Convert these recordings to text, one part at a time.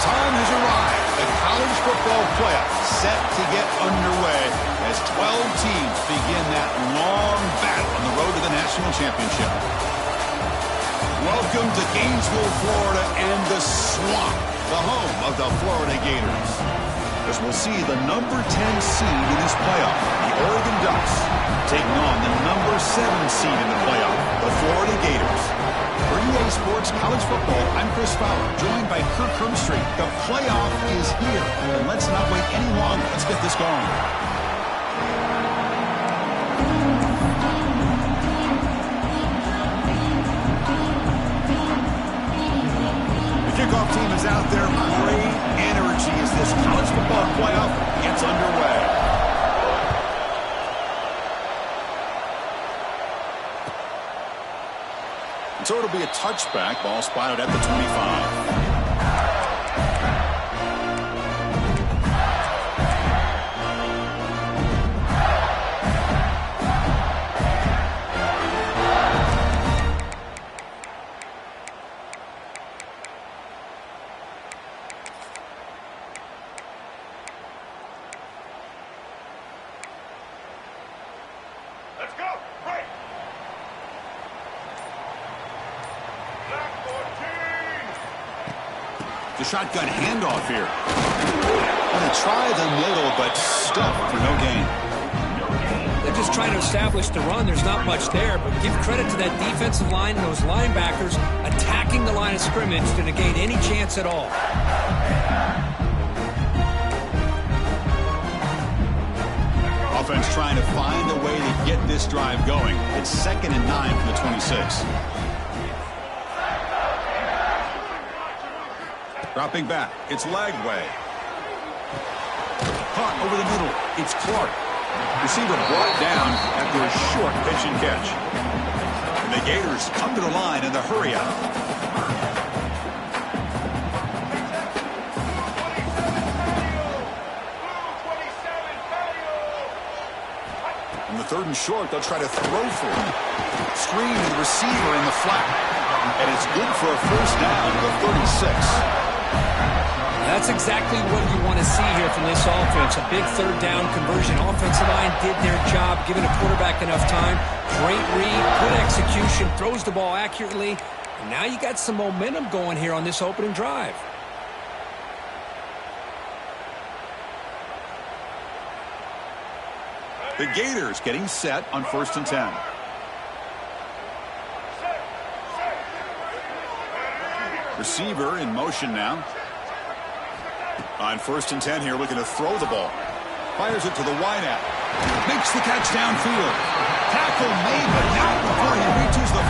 time has arrived. The college football playoff set to get underway as 12 teams begin that long battle on the road to the national championship. Welcome to Gainesville, Florida, and the Swamp, the home of the Florida Gators. As we'll see the number 10 seed in this playoff, the Oregon Ducks, taking on the number 7 seed in the playoff, the Florida Gators. For EA Sports College Football, I'm Chris Fowler, joined by Kirk Hermstreet. The playoff is here, and let's not wait any longer. Let's get this going. The kickoff team is out there. Great energy as this college football playoff gets underway. So it'll be a touchback. Ball spotted at the 25. Let's go. Right. The shotgun handoff here. Going to try the middle, but stuffed for no gain. They're just trying to establish the run. There's not much there, but give credit to that defensive line and those linebackers attacking the line of scrimmage to negate any chance at all. Offense trying to find a way to get this drive going. It's 2nd and 9 from the 26. Dropping back. It's Lagway. Caught over the middle. It's Clark. Receiver brought down after a short pitch and catch. And the Gators come to the line in the hurry up. On the 3rd and short, they'll try to throw for it. Screen to the receiver in the flat. And it's good for a first down to the 36. That's exactly what you want to see here from this offense. A big 3rd down conversion. Offensive line did their job, giving a quarterback enough time. Great read, good execution, throws the ball accurately. And now you got some momentum going here on this opening drive. The Gators getting set on 1st and 10. Receiver in motion now. On 1st and 10 here, looking to throw the ball. Fires it to the wideout. Makes the catch downfield. Tackle made, but not before he reaches the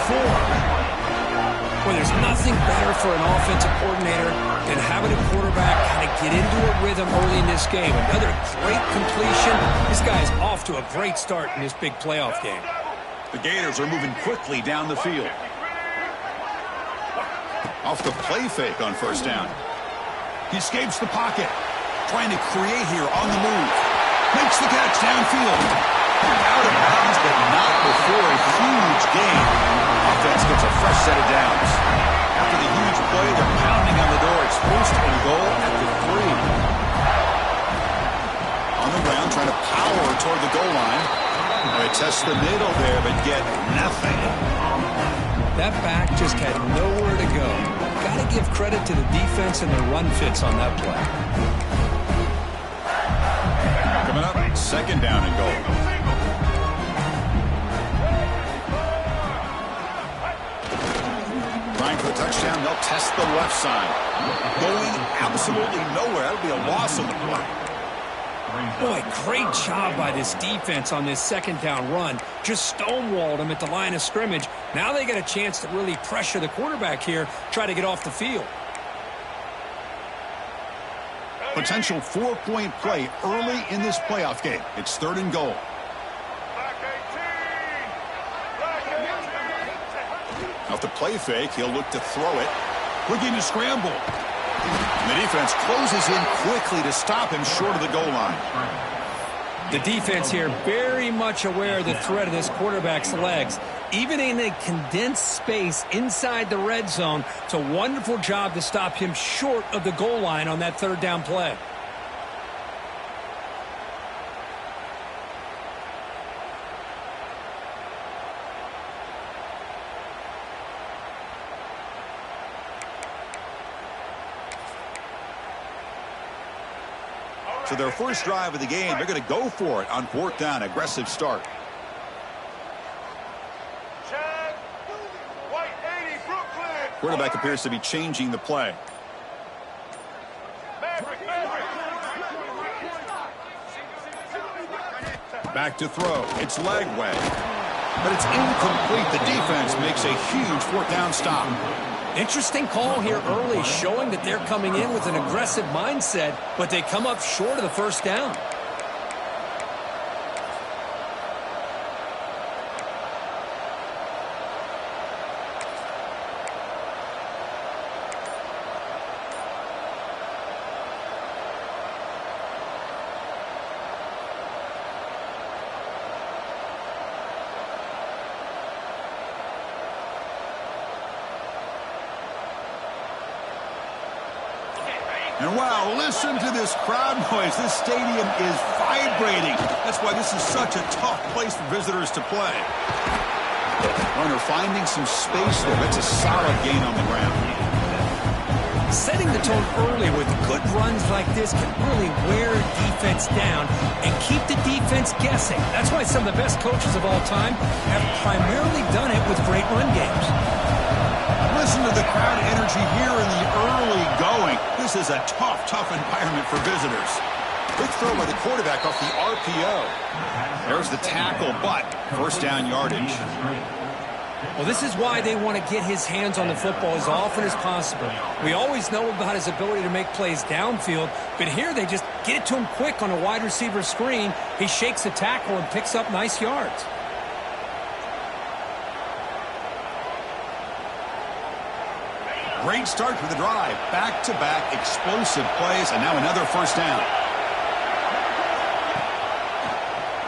44. Well, there's nothing better for an offensive coordinator than having a quarterback kind of get into a rhythm early in this game. Another great completion. This guy's off to a great start in this big playoff game. The Gators are moving quickly down the field. Off the play fake on 1st down. He escapes the pocket. Trying to create here on the move. Makes the catch downfield. Out of bounds, but not before a huge gain. Offense gets a fresh set of downs. After the huge play, they're pounding on the door. It's 1st and goal at the 3. On the ground, trying to power toward the goal line. They test the middle there, but get nothing. That back just had nowhere to go. Got to give credit to the defense and their run fits on that play. Coming up, 2nd down and goal. Trying for the touchdown, they'll test the left side. Going absolutely nowhere. That'll be a loss on the play. Boy, great job by this defense on this 2nd down run. Just stonewalled him at the line of scrimmage. Now they get a chance to really pressure the quarterback here, try to get off the field. Potential 4-point play early in this playoff game. It's 3rd and goal. Off the play fake, he'll look to throw it. Looking to scramble. The defense closes in quickly to stop him short of the goal line. The defense here very much aware of the threat of this quarterback's legs. Even in a condensed space inside the red zone, it's a wonderful job to stop him short of the goal line on that third down play. So their first drive of the game, they're going to go for it on fourth down. Aggressive start. Chad, White 80, Brooklyn. Quarterback appears to be changing the play. Maverick. Back to throw. It's leg way. But it's incomplete. The defense makes a huge fourth down stop. Interesting call here early, showing that they're coming in with an aggressive mindset, but they come up short of the first down. And wow, listen to this crowd noise. This stadium is vibrating. That's why this is such a tough place for visitors to play. Runner finding some space there. That's a solid gain on the ground. Setting the tone early with good runs like this can really wear defense down and keep the defense guessing. That's why some of the best coaches of all time have primarily done it with great run games. Listen to the crowd energy here in the early going. This is a tough environment for visitors. Quick throw by the quarterback off the RPO. There's the tackle, but first down yardage. Well, this is why they want to get his hands on the football as often as possible. We always know about his ability to make plays downfield, but here they just get it to him quick on a wide receiver screen. He shakes the tackle and picks up nice yards. Great start to the drive. Back-to-back explosive plays, and now another first down.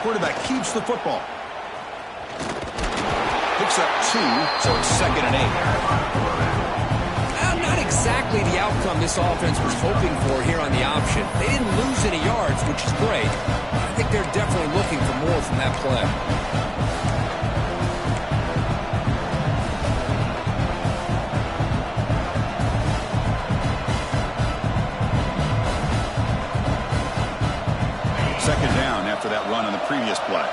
Quarterback keeps the football. Picks up 2, so it's 2nd and 8. Not exactly the outcome this offense was hoping for here on the option. They didn't lose any yards, which is great. I think they're definitely looking for more from that play. Second down after that run on the previous play.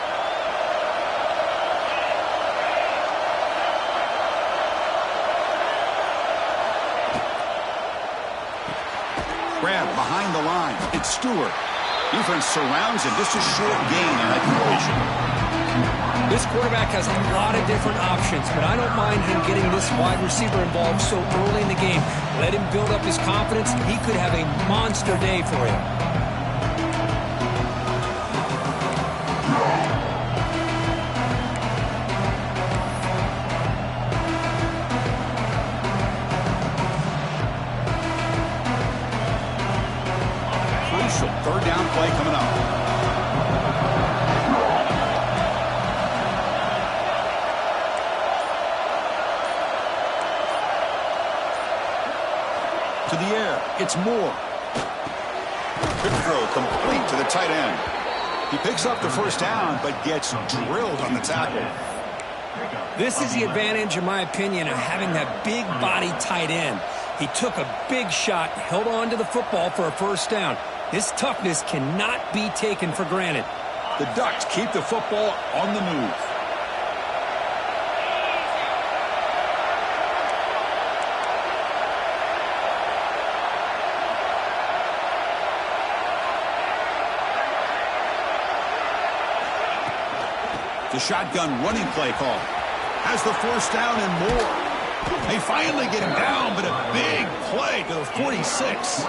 Grab behind the line. It's Stewart. Defense surrounds him. Just a short gain on that completion. This quarterback has a lot of different options, but I don't mind him getting this wide receiver involved so early in the game. Let him build up his confidence. He could have a monster day for him. Third down play coming up. To the air. It's Moore. Quick throw complete to the tight end. He picks up the first down, but gets drilled on the tackle. This is the advantage, in my opinion, of having that big body tight end. He took a big shot, held on to the football for a first down. This toughness cannot be taken for granted. The Ducks keep the football on the move. The shotgun running play call. Has the first down and more. They finally get him down, but a big play to the 46.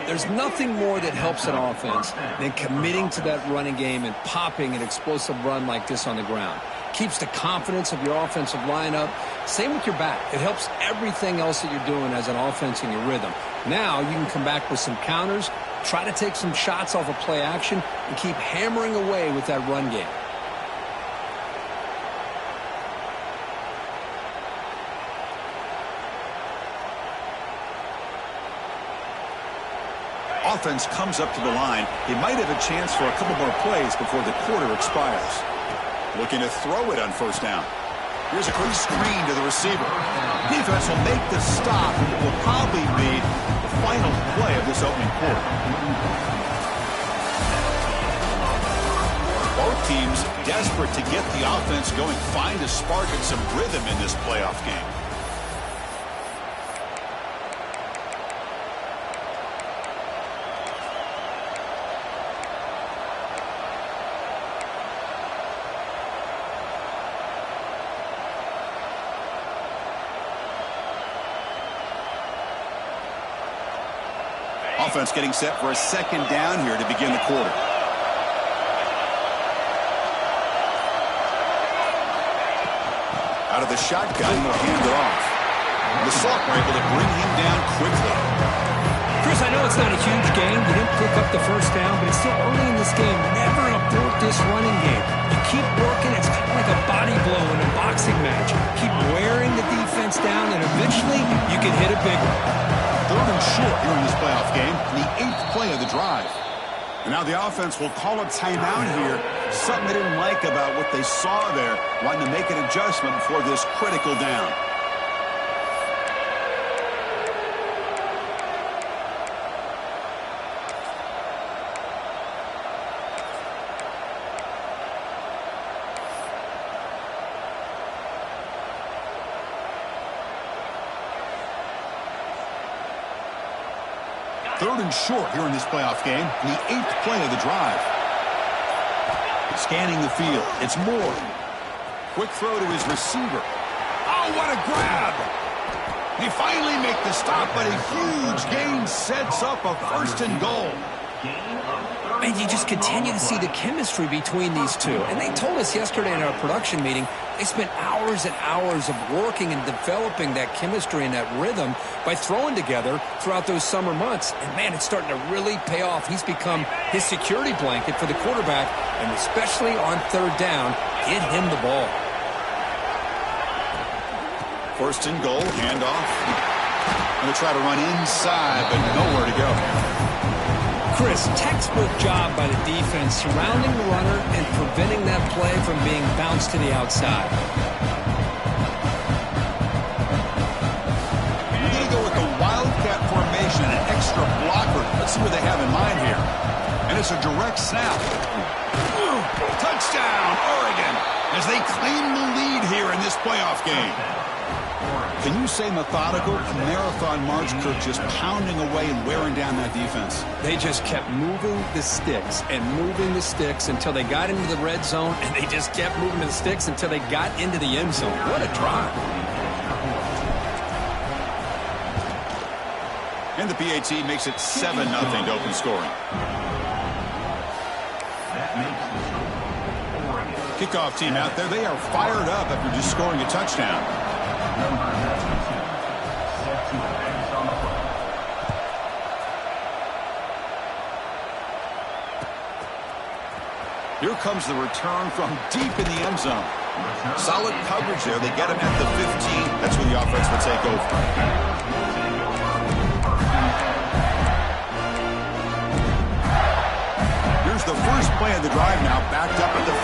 There's nothing more that helps an offense than committing to that running game and popping an explosive run like this on the ground. Keeps the confidence of your offensive lineup. Same with your back. It helps everything else that you're doing as an offense in your rhythm. Now you can come back with some counters, try to take some shots off of play action and keep hammering away with that run game. Offense comes up to the line. He might have a chance for a couple more plays before the quarter expires. Looking to throw it on first down. Here's a quick screen to the receiver. Defense will make the stop. It will probably be the final play of this opening quarter. Both teams desperate to get the offense going, find a spark and some rhythm in this playoff game. Offense getting set for a second down here to begin the quarter. Out of the shotgun, they'll hand it off. The Salk were able to bring him down quickly. Chris, I know it's not a huge game. You didn't pick up the first down, but it's still early in this game. Never abort this running game. You keep working. It's kind of like a body blow in a boxing match. Keep wearing the defense down, and eventually you can hit a big one. 3rd and short here in this playoff game, the 8th play of the drive. And now the offense will call a timeout here. Something they didn't like about what they saw there, wanting to make an adjustment before this critical down. Third and short here in this playoff game, the 8th play of the drive. Scanning the field, it's Moore. Quick throw to his receiver. Oh, what a grab! They finally make the stop, but a huge gain sets up a 1st and goal. And you just continue to see the chemistry between these two. And they told us yesterday in our production meeting, they spent hours and hours of working and developing that chemistry and that rhythm by throwing together throughout those summer months. And, man, it's starting to really pay off. He's become his security blanket for the quarterback, and especially on 3rd down, get him the ball. 1st and goal, handoff. Going to try to run inside, but nowhere to go. Chris, textbook job by the defense surrounding the runner and preventing that play from being bounced to the outside. We're going to go with the Wildcat formation, an extra blocker. Let's see what they have in mind here. And it's a direct snap. Touchdown, Oregon, as they claim the lead here in this playoff game. Can you say methodical? A marathon march, Kirk, just pounding away and wearing down that defense. They just kept moving the sticks and moving the sticks until they got into the red zone, and they just kept moving the sticks until they got into the end zone. What a drive. And the PAT makes it 7-0 to open scoring. Kickoff team out there, they are fired up after just scoring a touchdown. Here comes the return from deep in the end zone. Solid coverage there. They get him at the 15. That's where the offense will take over. Here's the first play of the drive now, backed up at the 15.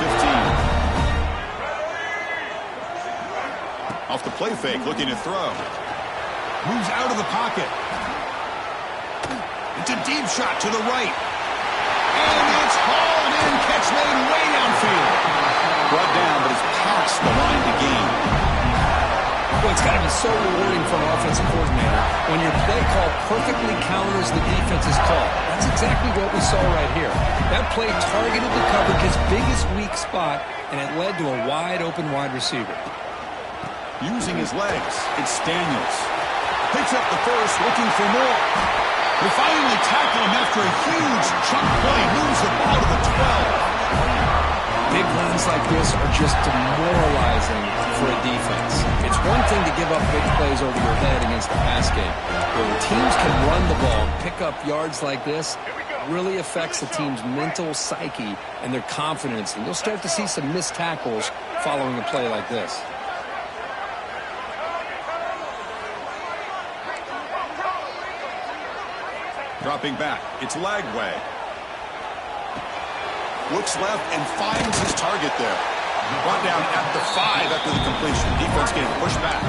Off the play fake, looking to throw. Moves out of the pocket. It's a deep shot to the right. And it's hauled in. Catch made way downfield. Brought down, but it's past the line to gain. Well, it's got to be so rewarding for an offensive coordinator when your play call perfectly counters the defense's call. That's exactly what we saw right here. That play targeted the coverage's biggest weak spot, and it led to a wide-open wide receiver. Using his legs, it's Daniels. Picks up the first, looking for more. They finally tackle him after a huge chunk play. Moves the ball to the 12. Big runs like this are just demoralizing for a defense. It's one thing to give up big plays over your head against the pass game. But when teams can run the ball and pick up yards like this, really affects the team's mental psyche and their confidence. And you'll start to see some missed tackles following a play like this. Dropping back, it's Lagway. Looks left and finds his target there. Brought down at the 5 after the completion. Defense getting pushed back.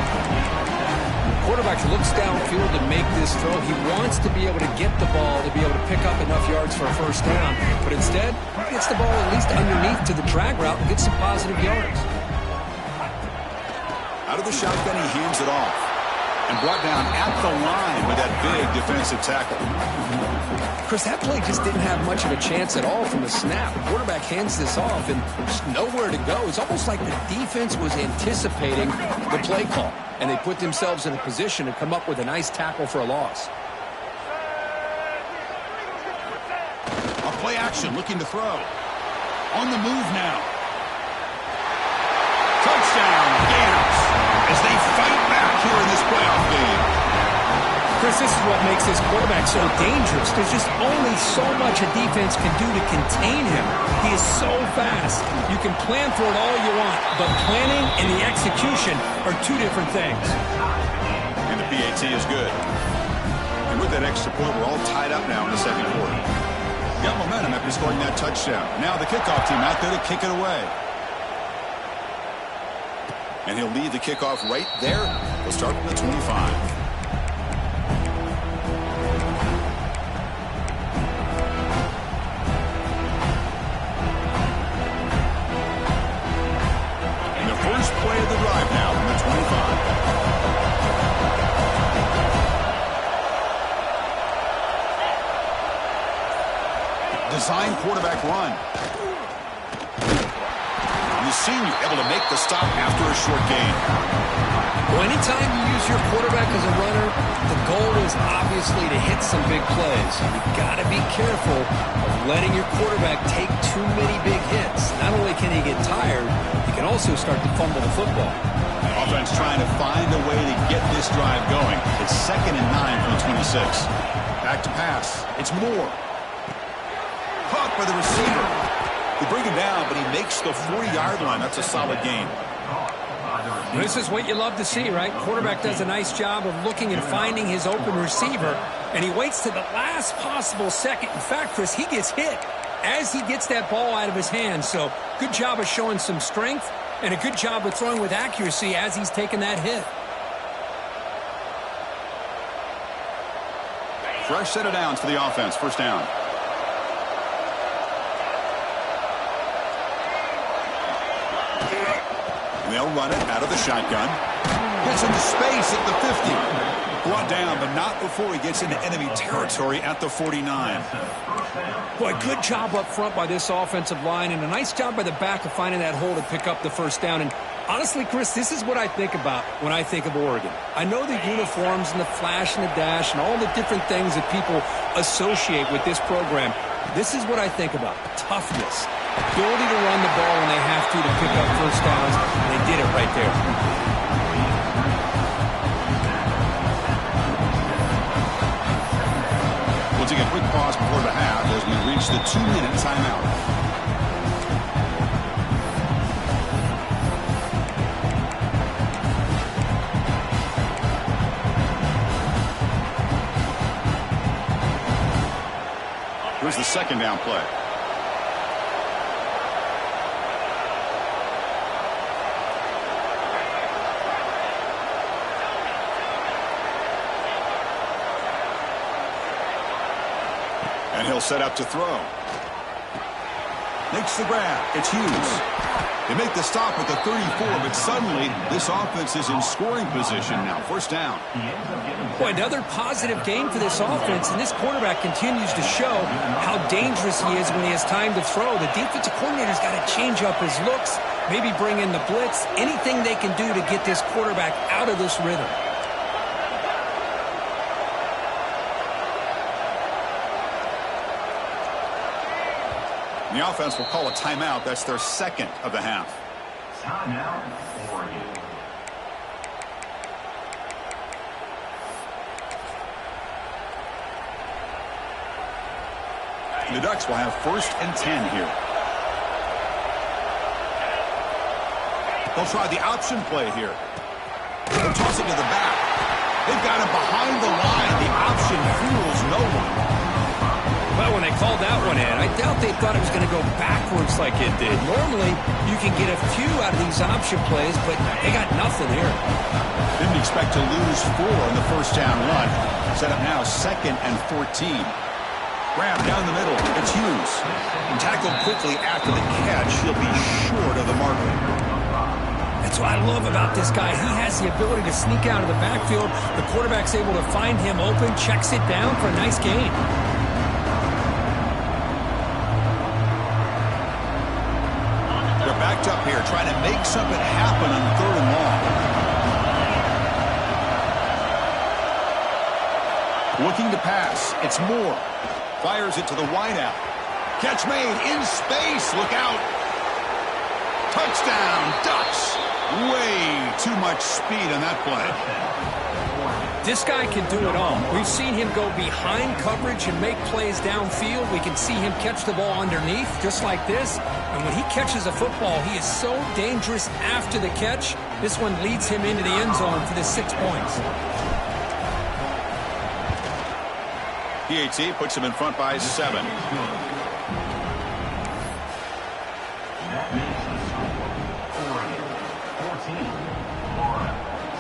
Quarterback looks downfield to make this throw. He wants to be able to get the ball to be able to pick up enough yards for a first down. But instead, he gets the ball at least underneath to the drag route and gets some positive yards. Out of the shotgun, he hands it off. And brought down at the line with that big defensive tackle. Chris, that play just didn't have much of a chance at all from the snap. The quarterback hands this off and just nowhere to go. It's almost like the defense was anticipating the play call, and they put themselves in a position to come up with a nice tackle for a loss. A play action, looking to throw. On the move now. Touchdown, Gators, as they fight back here in this playoff game. Chris, this is what makes this quarterback so dangerous. There's just only so much a defense can do to contain him. He is so fast. You can plan for it all you want, but planning and the execution are two different things. And the PAT is good. And with that extra point, we're all tied up now in the second quarter. Got momentum after scoring that touchdown. Now the kickoff team out there to kick it away. And he'll lead the kickoff right there. He'll start from the 25. First play of the drive now from the 25. Design quarterback run. And the senior able to make the stop after a short gain. Well, anytime you use your quarterback as a runner, the goal is obviously to hit some big plays. You've got to be careful of letting your quarterback take too many big hits. Not only can he get tired, he can also start to fumble the football. Offense trying to find a way to get this drive going. It's 2nd and 9 from the 26. Back to pass. It's Moore. Caught by the receiver. They bring him down, but he makes the 40-yard line. That's a solid gain. This is what you love to see, right? Quarterback does a nice job of looking and finding his open receiver, and he waits to the last possible second. In fact, Chris, he gets hit as he gets that ball out of his hands. So good job of showing some strength and a good job of throwing with accuracy as he's taking that hit. Fresh set of downs for the offense. First down. They'll run it out of the shotgun. Gets into space at the 50. Brought down, but not before he gets into enemy territory at the 49. Boy, good job up front by this offensive line, and a nice job by the back of finding that hole to pick up the first down. And honestly, Chris, this is what I think about when I think of Oregon. I know the uniforms and the flash and the dash and all the different things that people associate with this program. This is what I think about: toughness, ability to run the ball when they have to pick up first downs. And they did it right there. We'll take a quick pause before the half as we reach the 2-minute timeout. Here's the second down play. And he'll set up to throw. Makes the grab. It's Hughes. They make the stop at the 34, but suddenly this offense is in scoring position now. First down. Boy, another positive game for this offense, and this quarterback continues to show how dangerous he is when he has time to throw. The defensive coordinator's got to change up his looks, maybe bring in the blitz, anything they can do to get this quarterback out of this rhythm. The offense will call a timeout. That's their second of the half. Timeout, Oregon. The Ducks will have 1st and 10 here. They'll try the option play here. They'll toss it to the back. They've got him behind the line. The option fools no one. Well, when they called that one in, I doubt they thought it was going to go backwards like it did. Normally, you can get a few out of these option plays, but they got nothing here. Didn't expect to lose 4 in the first down run. Set up now 2nd and 14. Grab down the middle. It's Hughes. And tackled quickly after the catch. He'll be short of the marker. That's what I love about this guy. He has the ability to sneak out of the backfield. The quarterback's able to find him open, checks it down for a nice gain. They're backed up here, trying to make something happen on 3rd and long. Looking to pass. It's Moore. Fires it to the wideout. Catch made in space. Look out. Touchdown, Ducks. Way too much speed on that play. This guy can do it all. We've seen him go behind coverage and make plays downfield. We can see him catch the ball underneath, just like this. And when he catches a football, he is so dangerous after the catch. This one leads him into the end zone for the 6 points. PAT puts him in front by 7.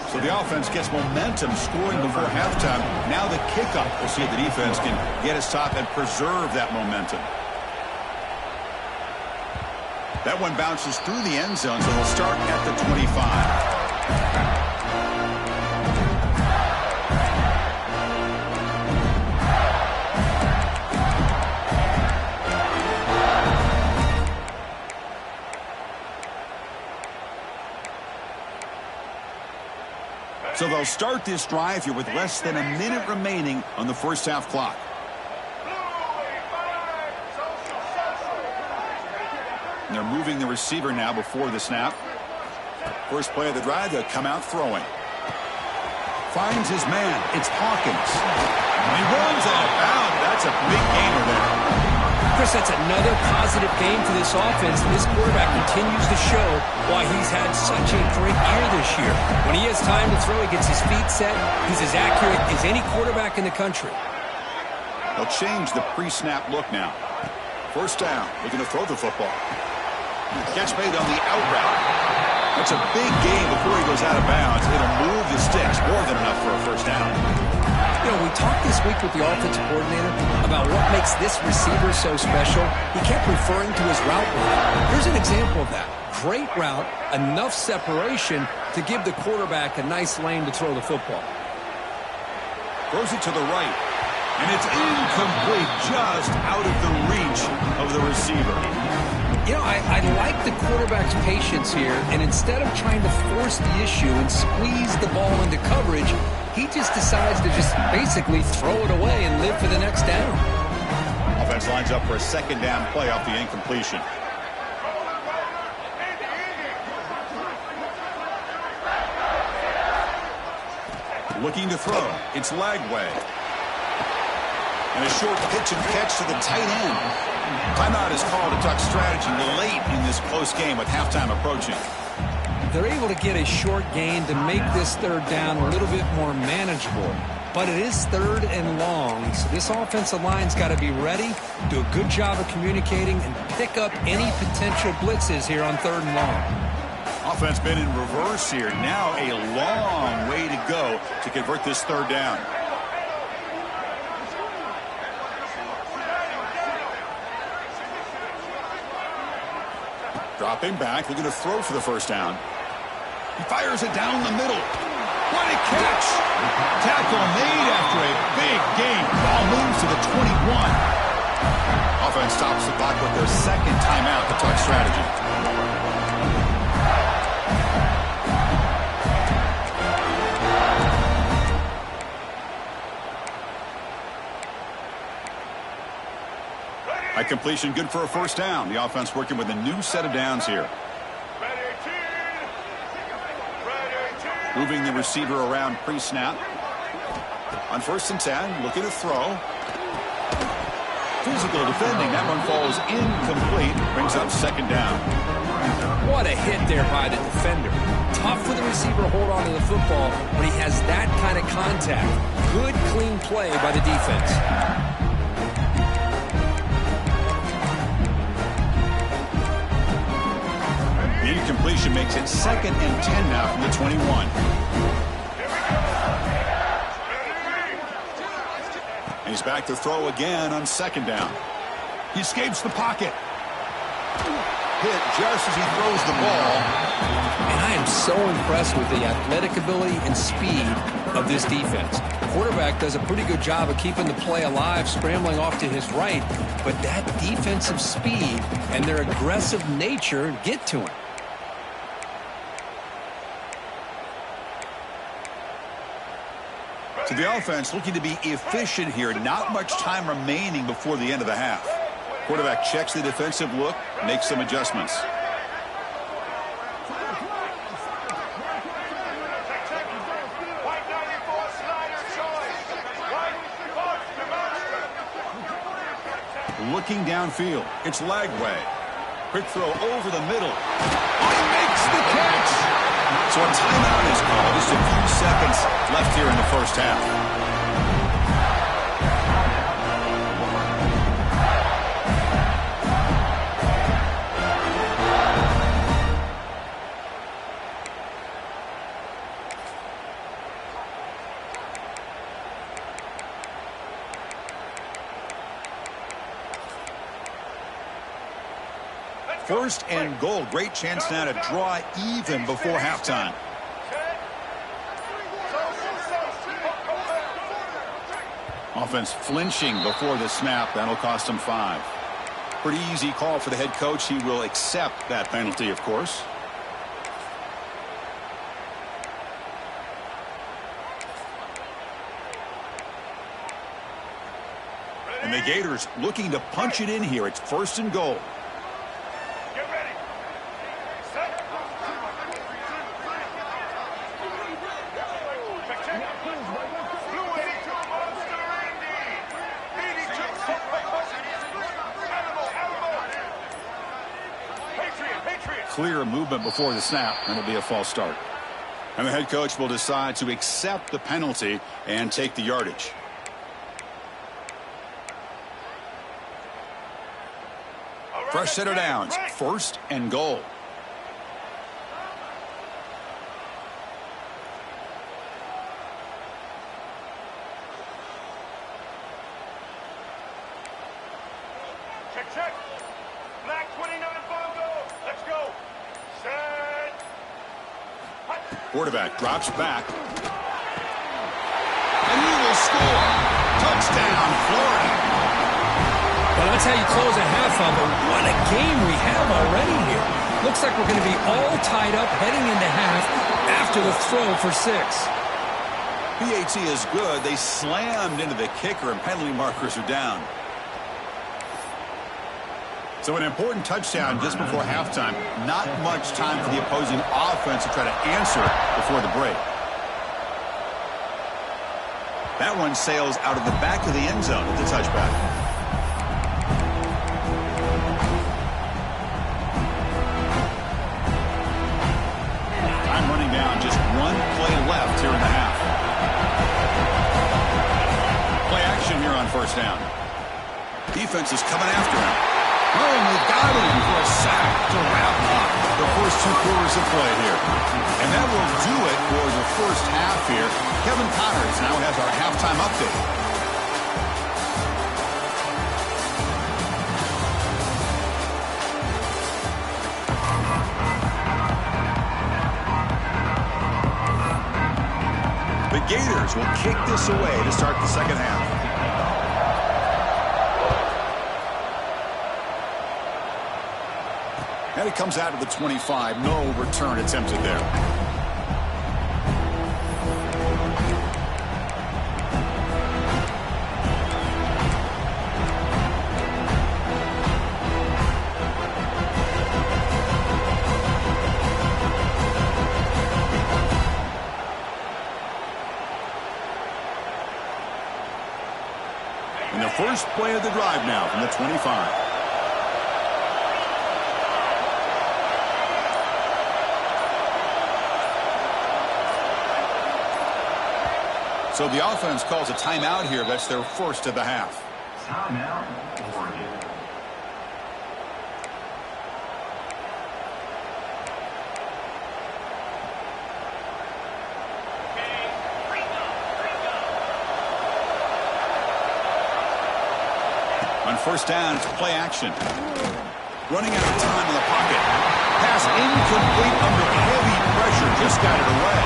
So the offense gets momentum scoring before halftime. Now the kickoff. We'll see if the defense can get his top and preserve that momentum. That one bounces through the end zone, so they'll start at the 25. So they'll start this drive here with less than a minute remaining on the first half clock. And they're moving the receiver now before the snap. First play of the drive, they'll come out throwing. Finds his man. It's Hawkins. And he runs out of bounds. That's a big gainer there. Chris, that's another positive game for this offense. This quarterback continues to show why he's had such a great year this year. When he has time to throw, he gets his feet set. He's as accurate as any quarterback in the country. They'll change the pre-snap look now. First down, looking to throw the football. Catch made on the out route. That's a big gain before he goes out of bounds. It'll move the sticks, more than enough for a first down. You know, we talked this week with the offensive coordinator about what makes this receiver so special. He kept referring to his route running. Here's an example of that. Great route, enough separation to give the quarterback a nice lane to throw the football. Throws it to the right. And it's incomplete, just out of the reach of the receiver. You know, I like the quarterback's patience here, and instead of trying to force the issue and squeeze the ball into coverage, he just decides to just basically throw it away and live for the next down. Offense lines up for a second down play off the incompletion. Looking to throw. It's Lagway. And a short pitch and catch to the tight end. Timeout is called a Duck strategy late in this close game with halftime approaching. They're able to get a short gain to make this third down a little bit more manageable. But it is 3rd and long, so this offensive line's got to be ready, do a good job of communicating, and pick up any potential blitzes here on 3rd and long. Offense been in reverse here. Now a long way to go to convert this third down. Dropping back, looking to throw for the first down. He fires it down the middle. What a catch! Tackle made after a big gain. Ball moves to the 21. Offense stops the clock with their second timeout, the Duck strategy. By completion, good for a first down. The offense working with a new set of downs here. Moving the receiver around pre-snap. On 1st and 10, looking to throw. Physical defending. That one falls incomplete. Brings up second down. What a hit there by the defender. Tough for the receiver to hold on to the football, but he has that kind of contact. Good, clean play by the defense. The incompletion makes it 2nd and 10 now from the 21. And he's back to throw again on 2nd down. He escapes the pocket. Hit just as he throws the ball. And I am so impressed with the athletic ability and speed of this defense. The quarterback does a pretty good job of keeping the play alive, scrambling off to his right, but that defensive speed and their aggressive nature get to him. So the offense looking to be efficient here. Not much time remaining before the end of the half. Quarterback checks the defensive look, makes some adjustments. Looking downfield. It's Lagway. Quick throw over the middle. Oh, he makes the catch! So a timeout is called. Just a few seconds left here in the first half. First and goal. Great chance now to draw even before halftime. Offense flinching before the snap. That'll cost him 5. Pretty easy call for the head coach. He will accept that penalty, of course. And the Gators looking to punch it in here. It's 1st and goal. Clear movement before the snap, and it'll be a false start. And the head coach will decide to accept the penalty and take the yardage. Fresh set of downs, 1st and goal. Check. Black 29 Bongo. Let's go. Set. Quarterback drops back. And he will score. Touchdown, Florida. Well, that's how you close a half of it. What a game we have already here. Looks like we're going to be all tied up heading into half after the throw for 6. PAT is good. They slammed into the kicker, and penalty markers are down. So an important touchdown just before halftime. Not much time for the opposing offense to try to answer before the break. That one sails out of the back of the end zone at the touchback. Time running down, just 1 play left here in the half. Play action here on 1st down. Defense is coming after him. Oh, and they got him for a sack to wrap up the first 2 quarters of play here. And that will do it for the first half here. Kevin Connors now has our halftime update. The Gators will kick this away to start the second half. And it comes out of the 25. No return attempted there. first play of the drive now from the 25. So the offense calls a timeout here. That's their first of the half. Timeout, Oregon. On first down, it's play action. Running out of time in the pocket. Pass incomplete under heavy pressure. Just got it away.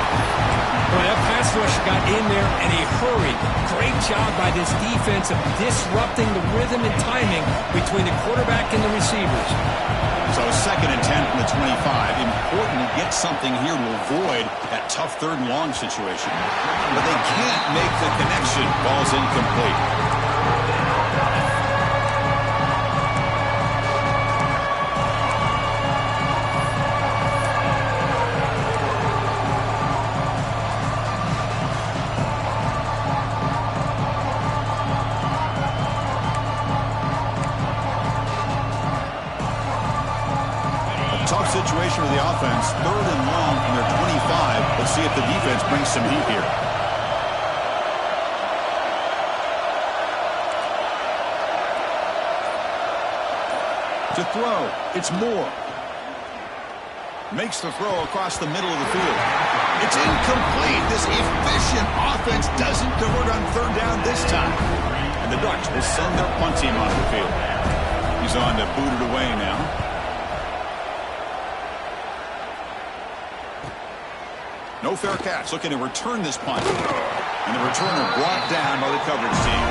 Well, that pass rush got in there in a hurry. Great job by this defense of disrupting the rhythm and timing between the quarterback and the receivers. So 2nd and 10 from the 25. Important to get something here to avoid that tough 3rd and long situation. But they can't make the connection. Ball's incomplete. Tough situation for the offense. 3rd and long from their 25. Let's see if the defense brings some heat here. To throw, it's Moore. Makes the throw across the middle of the field. It's incomplete. This efficient offense doesn't convert on 3rd down this time. And the Ducks will send their punt team onto the field. He's on to boot it away now. No fair catch, looking to return this punt. And the returner brought down by the coverage team.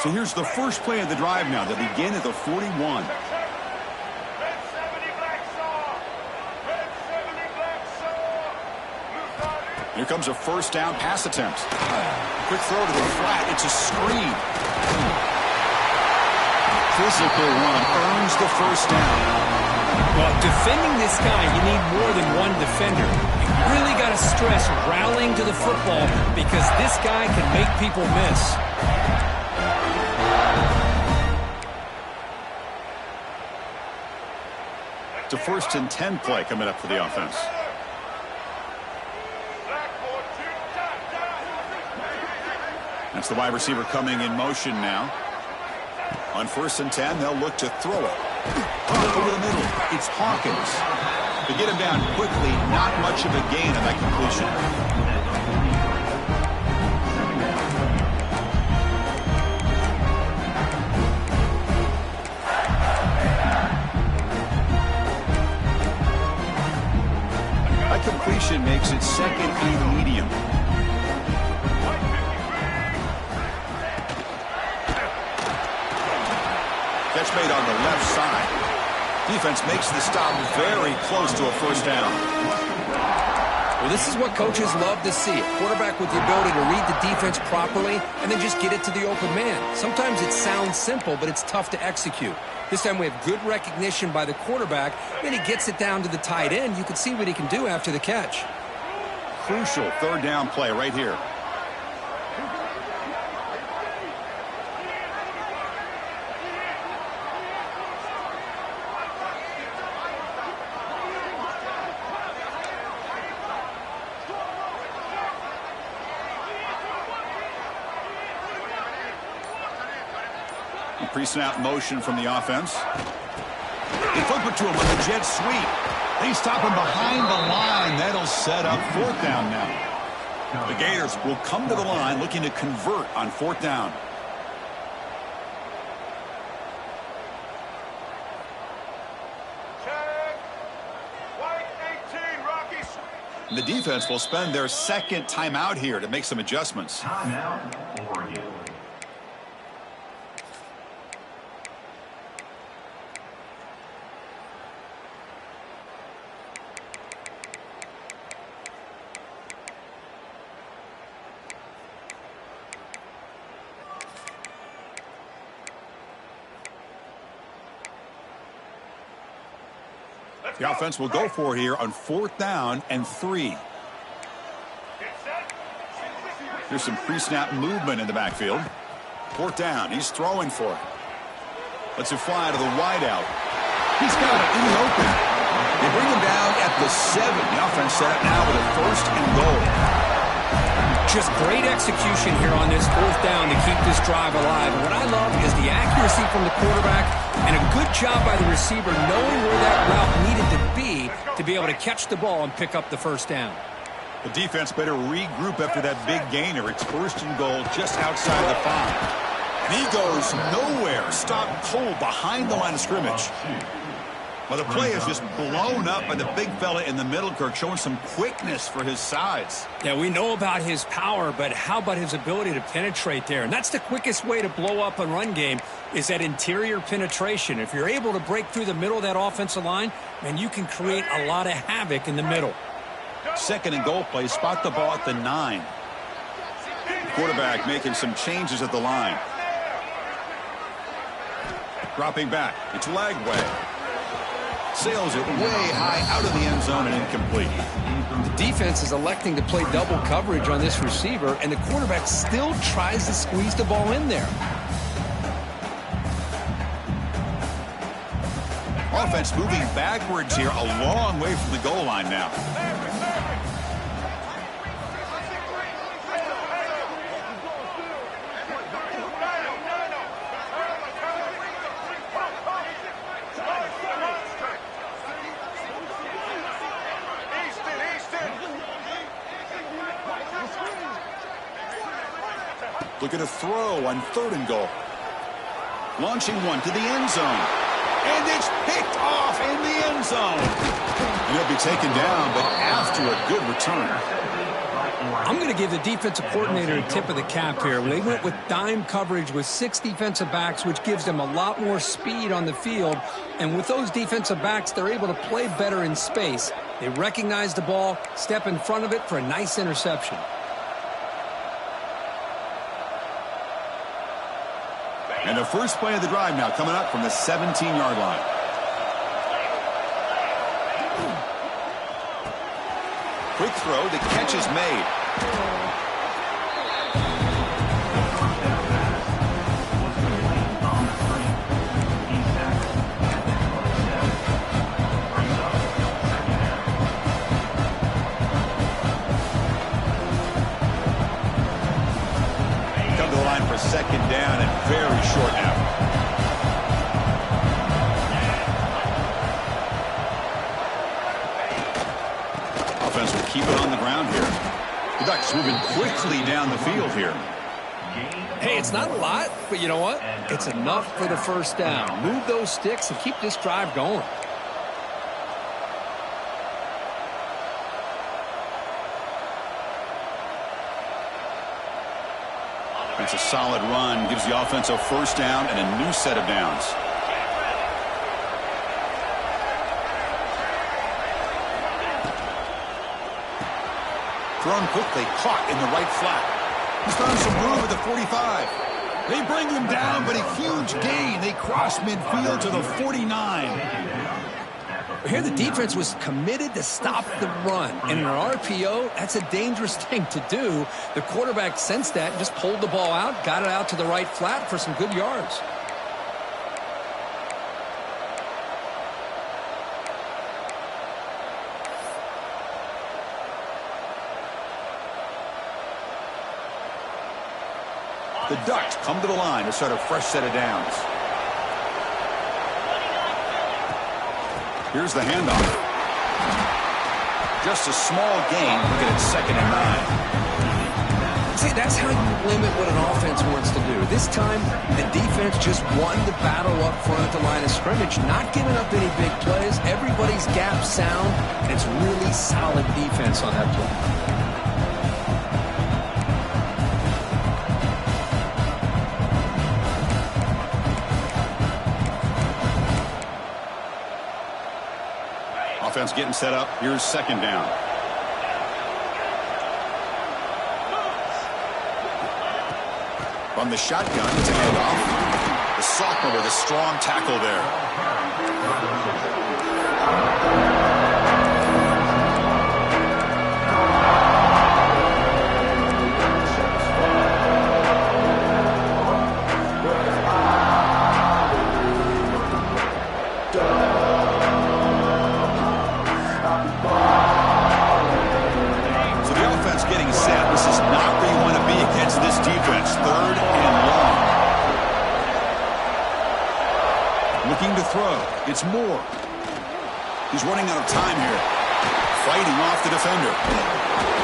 So here's the first play of the drive now. They begin at the 41. Here comes a first down pass attempt. Quick throw to the flat. It's a screen. Physical run earns the first down. Well, defending this guy, you need more than one defender. You really got to stress rallying to the football because this guy can make people miss. It's a 1st and 10 play coming up for the offense. That's the wide receiver coming in motion now. On 1st and 10, they'll look to throw it. Over the middle, it's Hawkins. To get him down quickly, not much of a gain on that completion. That completion makes it 2nd and medium. Catch made on the left side. Defense makes the stop very close to a first down. Well, this is what coaches love to see. A quarterback with the ability to read the defense properly and then just get it to the open man. Sometimes it sounds simple, but it's tough to execute. This time we have good recognition by the quarterback. Then he gets it down to the tight end. You can see what he can do after the catch. Crucial 3rd down play right here. Pre-snap motion from the offense. They flip it to him with a jet sweep. They stop him behind the line. That'll set up 4th down now. The Gators will come to the line looking to convert on 4th down. Check. White 18, Rocky. The defense will spend their 2nd timeout here to make some adjustments. Timeout, Oregon. The offense will go for here on 4th down and 3. Here's some pre-snap movement in the backfield. 4th down. He's throwing for it. Lets it fly to the wideout. He's got it in the open. They bring him down at the 7. The offense set up now with a 1st and goal. Just great execution here on this 4th down to keep this drive alive. And what I love is the accuracy from the quarterback and a good job by the receiver knowing where that route needed to be able to catch the ball and pick up the 1st down. The defense better regroup after that big gainer. It's 1st and goal just outside the 5. And he goes nowhere. Stopped cold behind the line of scrimmage. Well, the play is just blown up by the big fella in the middle, Kirk, showing some quickness for his size. Yeah, we know about his power, but how about his ability to penetrate there? And that's the quickest way to blow up a run game is that interior penetration. If you're able to break through the middle of that offensive line, man, you can create a lot of havoc in the middle. 2nd and goal play. Spot the ball at the 9. Quarterback making some changes at the line. Dropping back. It's Lagway. Sails it way high out of the end zone and incomplete. The defense is electing to play double coverage on this receiver, and the quarterback still tries to squeeze the ball in there. Offense moving backwards here, a long way from the goal line now. Look at a throw on 3rd and goal. Launching one to the end zone. And it's picked off in the end zone. And he'll be taken down, but after a good return. I'm going to give the defensive coordinator a tip of the cap here. They went with dime coverage with 6 defensive backs, which gives them a lot more speed on the field. And with those defensive backs, they're able to play better in space. They recognize the ball, step in front of it for a nice interception. And the first play of the drive now coming up from the 17-yard line. Quick throw. The catch is made. Come to the line for 2nd down and very short now. Offense will keep it on the ground here. The Ducks moving quickly down the field here. Hey, it's not a lot, but you know what? It's enough for the 1st down. Move those sticks and keep this drive going. It's a solid run. Gives the offense a 1st down and a new set of downs. Thrown quickly, caught in the right flat. He's found some room at the 45. They bring him down, but a huge gain. They cross midfield to the 49. Here the defense was committed to stop the run. And in an RPO, that's a dangerous thing to do. The quarterback sensed that, just pulled the ball out, got it out to the right flat for some good yards. The Ducks come to the line to start a fresh set of downs. Here's the handoff. Just a small gain. Look at it, 2nd and 9. See, that's how you limit what an offense wants to do. This time, the defense just won the battle up front at the line of scrimmage, not giving up any big plays. Everybody's gap sound, and it's really solid defense on that play. Offense getting set up. Here's 2nd down. From the shotgun, it's a handoff. The sophomore with a strong tackle there. offense getting set. This is not where you want to be against this defense. 3rd and long. Looking to throw. It's Moore. He's running out of time here. Fighting off the defender.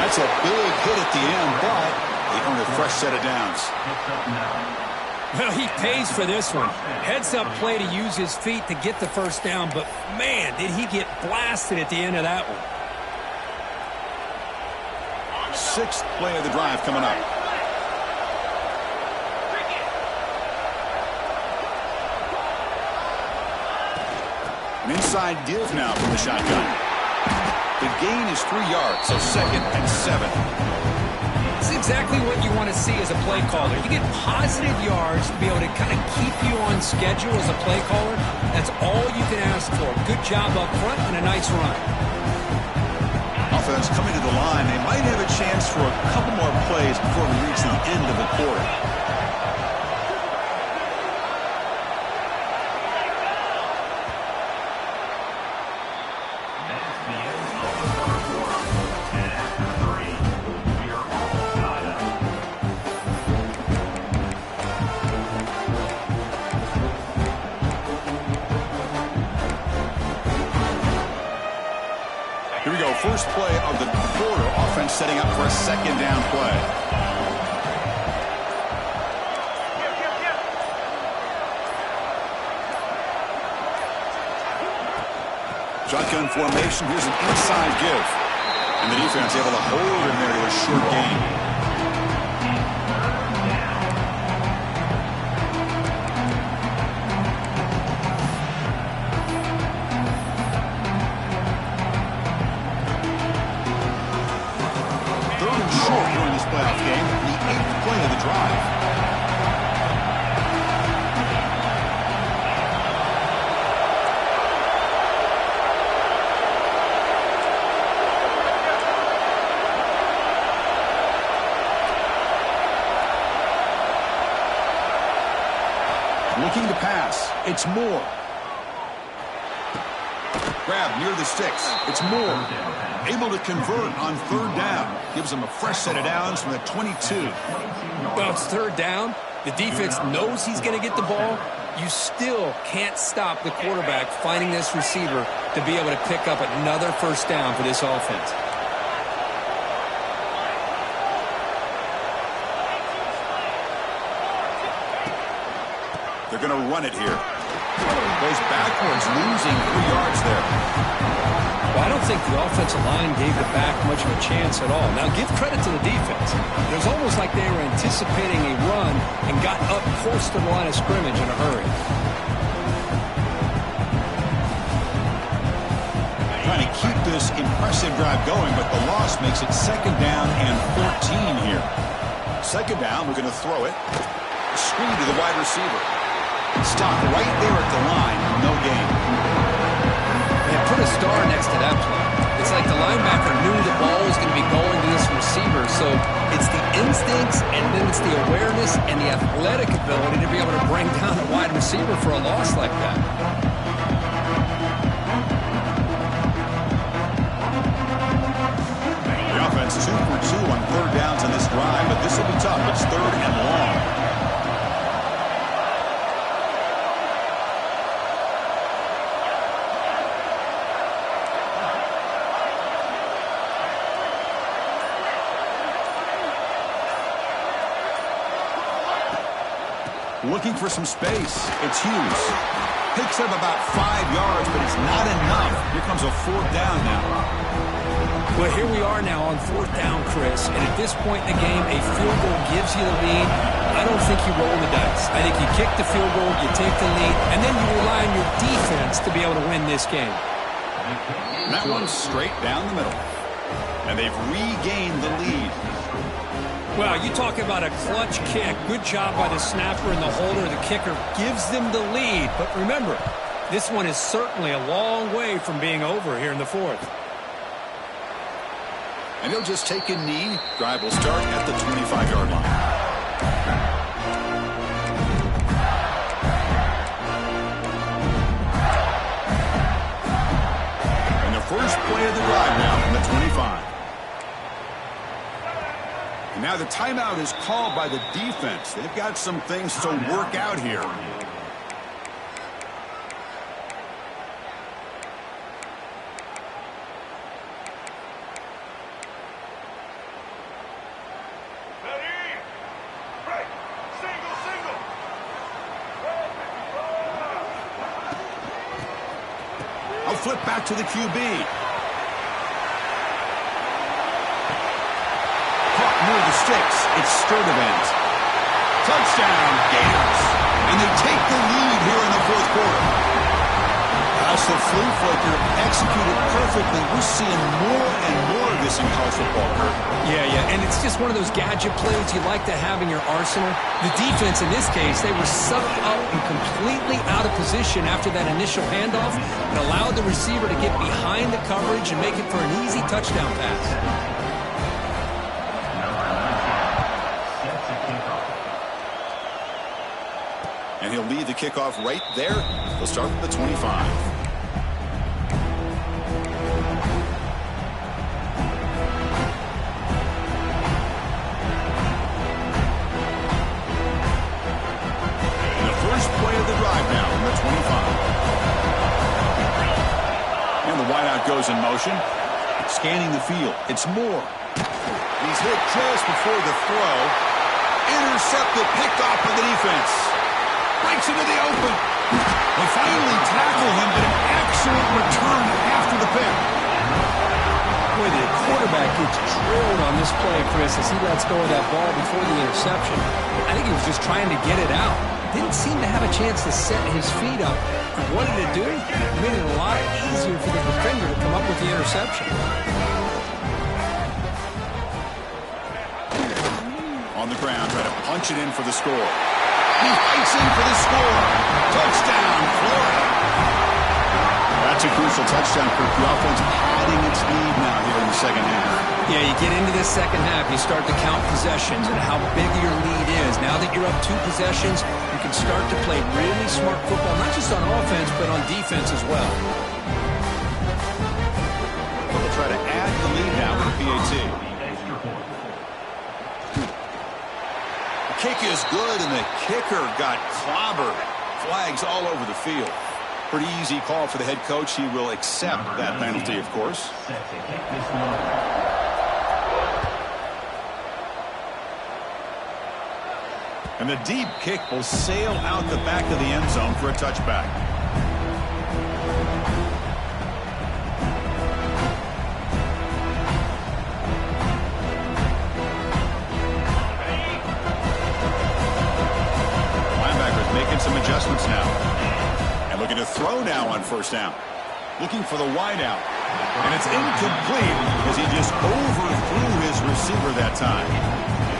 That's a big hit at the end, but they earn a fresh set of downs. Well, he pays for this one. Heads-up play to use his feet to get the first down, but, man, did he get blasted at the end of that one. 6th play of the drive coming up. An inside give now from the shotgun. The gain is 3 yards, so 2nd and 7. It's exactly what you want to see as a play caller. You get positive yards to be able to kind of keep you on schedule as a play caller. That's all you can ask for. Good job up front and a nice run. Offense coming to the line. They might have a chance for a couple more plays before we reach the end of the quarter. Here we go. First play of the quarter. Offense setting up for a 2nd down play. Shotgun formation. Here's an inside give. And the defense able to hold him there to a short gain. Short during this playoff game, the 8th play of the drive. Looking to pass. It's Moore. Grab near the sticks. It's Moore. Able to convert on 3rd down. Gives them a fresh set of downs from the 22. Well, it's 3rd down. The defense knows he's going to get the ball. You still can't stop the quarterback finding this receiver to be able to pick up another first down for this offense. They're going to run it here. Goes backwards, losing 3 yards there. Well, I don't think the offensive line gave the back much of a chance at all. Now, give credit to the defense. It was almost like they were anticipating a run and got up close to the line of scrimmage in a hurry. Trying to keep this impressive drive going, but the loss makes it 2nd down and 14 here. 2nd down, we're going to throw it. Screen to the wide receiver. Stop right there at the line. No gain. And put a star next to that play. It's like the linebacker knew the ball was going to be going to this receiver, so it's the instincts and then it's the awareness and the athletic ability to be able to bring down a wide receiver for a loss like that. The offense 2 for 2 on 3rd downs on this drive, but this will be tough. It's 3rd and long. Looking for some space. It's Hughes. Picks up about 5 yards, but it's not enough. Here comes a 4th down now. Well, here we are now on 4th down, Chris. And at this point in the game, a field goal gives you the lead. I don't think you roll the dice. I think you kick the field goal, you take the lead, and then you rely on your defense to be able to win this game. And that one's straight down the middle. And they've regained the lead. Well, you talk about a clutch kick. Good job by the snapper and the holder. The kicker gives them the lead. But remember, this one is certainly a long way from being over here in the 4th. And he'll just take a knee. Drive will start at the 25-yard line. And the first play of the drive now from the 25. And now the timeout is called by the defense. They've got some things to work out here. I'll flip back to the QB. Caught near the sticks. It's Sturdivant. Touchdown, Gators. And they take the lead here in the fourth quarter. As the flea flicker executed perfectly, we're seeing more and more of this in college football, Kurt. Yeah, and it's just one of those gadget plays you like to have in your arsenal. The defense, in this case, they were sucked up and completely out of position after that initial handoff and allowed the receiver to get behind the coverage and make it for an easy touchdown pass. And he'll lead the kickoff right there. He'll start from the 25. Goes in motion, scanning the field. It's Moore. He's hit just before the throw. Intercepted, picked off by the defense. Breaks into the open. They finally tackle him, but an excellent return after the pick. Boy, the quarterback gets drilled on this play, Chris, as he lets go of that ball before the interception. I think he was just trying to get it out. Didn't seem to have a chance to set his feet up. What did it do? It made it a lot easier for the defender to come up with the interception. On the ground, trying to punch it in for the score. He fights in for the score. Touchdown, Florida. That's a crucial touchdown for the offense, padding its lead now here in the second half. Yeah, you get into this second half, you start to count possessions and how big your lead is. Now that you're up 2 possessions, you can start to play really smart football, not just on offense, but on defense as well. They'll try to add the lead now with the PAT. The kick is good, and the kicker got clobbered. Flags all over the field. Pretty easy call for the head coach. He will accept that penalty, of course. And the deep kick will sail out the back of the end zone for a touchback. Linebackers making some adjustments now. And looking to throw now on first down. Looking for the wide out. And it's incomplete as he just overthrew his receiver that time.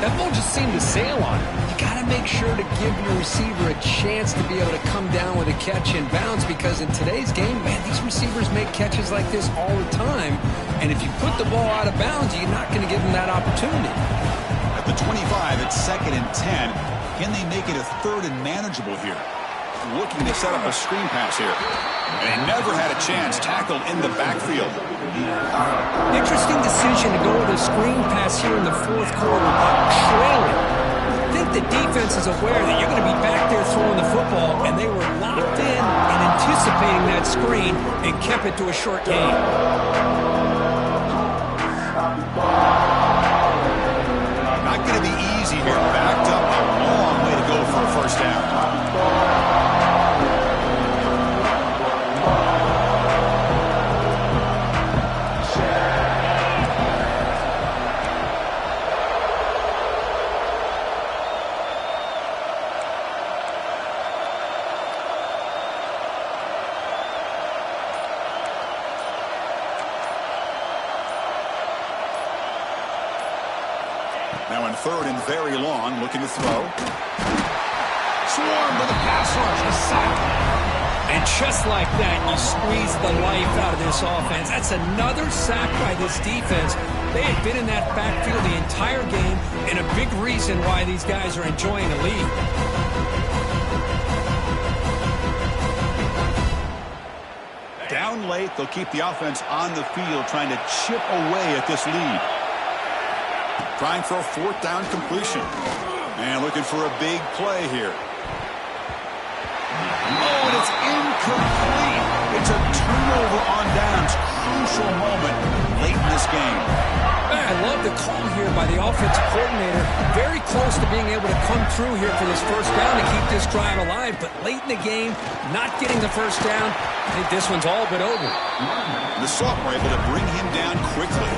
That ball just seemed to sail on him. You got to make sure to give your receiver a chance to be able to come down with a catch and bounce, because in today's game, man, these receivers make catches like this all the time. And if you put the ball out of bounds, you're not going to give them that opportunity. At the 25, it's 2nd and 10. Can they make it a 3rd and manageable here? Looking to set up a screen pass here. And he never had a chance, tackled in the backfield. Interesting decision to go with a screen pass here in the fourth quarter, trailing. I think the defense is aware that you're going to be back there throwing the football, and they were locked in and anticipating that screen and kept it to a short gain. Not going to be easy here. Backed up a long way to go for a first down. Now in 3rd and very long, looking to throw. Swarm with a pass rush, a sack. And just like that, you squeeze the life out of this offense. That's another sack by this defense. They had been in that backfield the entire game, and a big reason why these guys are enjoying a lead. Down late, they'll keep the offense on the field, trying to chip away at this lead. Trying for a 4th down completion. And looking for a big play here. Oh, and it's incomplete. It's a turnover on downs. Crucial moment late in this game. I love the call here by the offensive coordinator. Very close to being able to come through here for this 1st down to keep this drive alive. But late in the game, not getting the 1st down. I think this one's all but over. The Salt were able to bring him down quickly.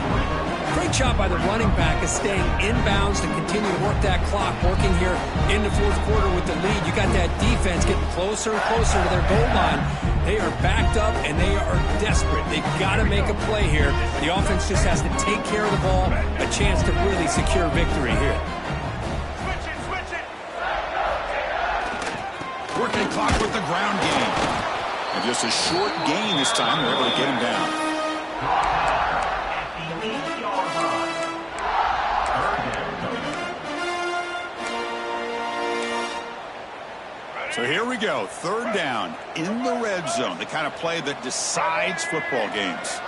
Great job by the running back of staying inbounds to continue to work that clock, working here in the 4th quarter with the lead. You got that defense getting closer and closer to their goal line. They are backed up, and they are desperate. They've got to make a play here. The offense just has to take care of the ball, a chance to really secure victory here. Switch it. Working clock with the ground game. And just a short gain this time. They're able to get him down. So here we go, 3rd down in the red zone, the kind of play that decides football games.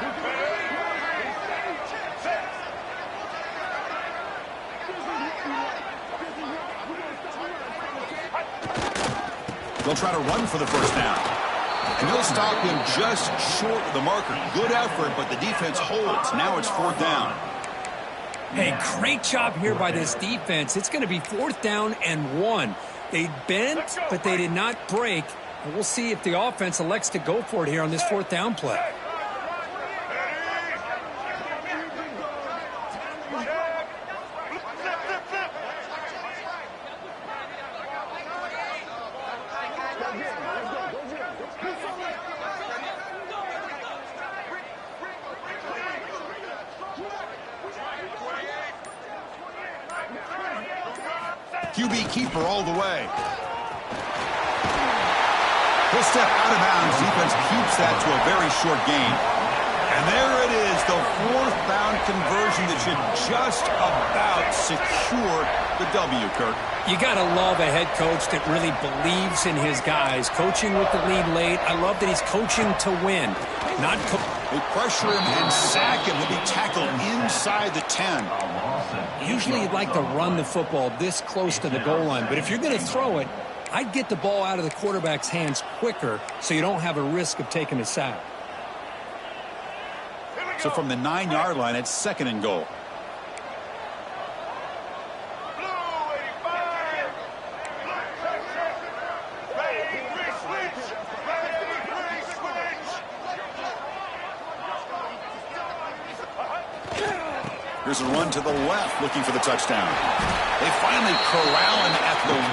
They'll try to run for the 1st down. And they'll stop him just short of the marker. Good effort, but the defense holds. Now it's 4th down. Hey, great job here by this defense. It's going to be 4th down and 1. They bent, but they did not break. And we'll see if the offense elects to go for it here on this 4th down play. QB keeper all the way. He'll step out of bounds. Defense keeps that to a very short gain. And there it is, the 4th down conversion that should just about secure the W, Kirk. You got to love a head coach that really believes in his guys. Coaching with the lead late. I love that he's coaching to win. They pressure him and sack him. He'll be tackled inside the 10. Usually you'd like to run the football this close to the goal line, but if you're going to throw it, I'd get the ball out of the quarterback's hands quicker so you don't have a risk of taking a sack. So from the 9-yard line, it's 2nd and goal. Here's a run to the left, looking for the touchdown. They finally corral him at the 1.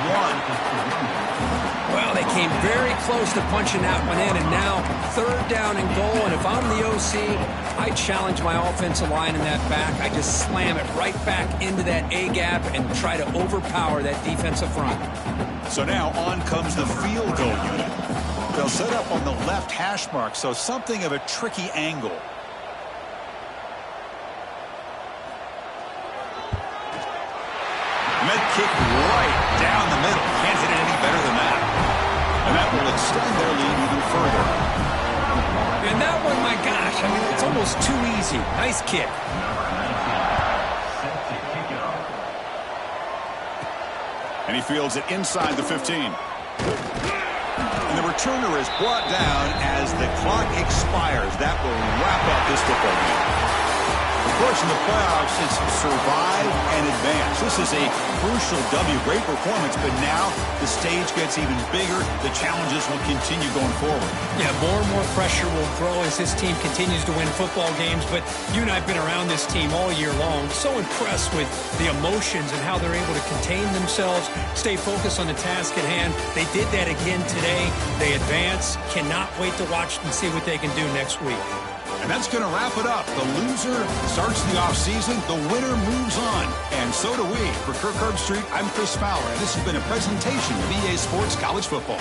Well, they came very close to punching that one in, and now 3rd down and goal. And if I'm the OC, I challenge my offensive line in that back. I just slam it right back into that A-gap and try to overpower that defensive front. So now on comes the field goal unit. They'll set up on the left hash mark, so something of a tricky angle. Med kick right down the middle. Can't hit it any better than that. And that will extend their lead even further. And that one, my gosh, I mean, it's almost too easy. Nice kick. And he fields it inside the 15. And the returner is brought down as the clock expires. That will wrap up this football game. Of course, in the playoffs, it's survive and advance. This is a crucial W. Great performance, but now the stage gets even bigger. The challenges will continue going forward. Yeah, more and more pressure will grow as this team continues to win football games. But you and I have been around this team all year long. So impressed with the emotions and how they're able to contain themselves, stay focused on the task at hand. They did that again today. They advance. Cannot wait to watch and see what they can do next week. And that's going to wrap it up. The loser starts the offseason. The winner moves on. And so do we. For Kirk Herbstreit, I'm Chris Fowler. And this has been a presentation of EA Sports College Football.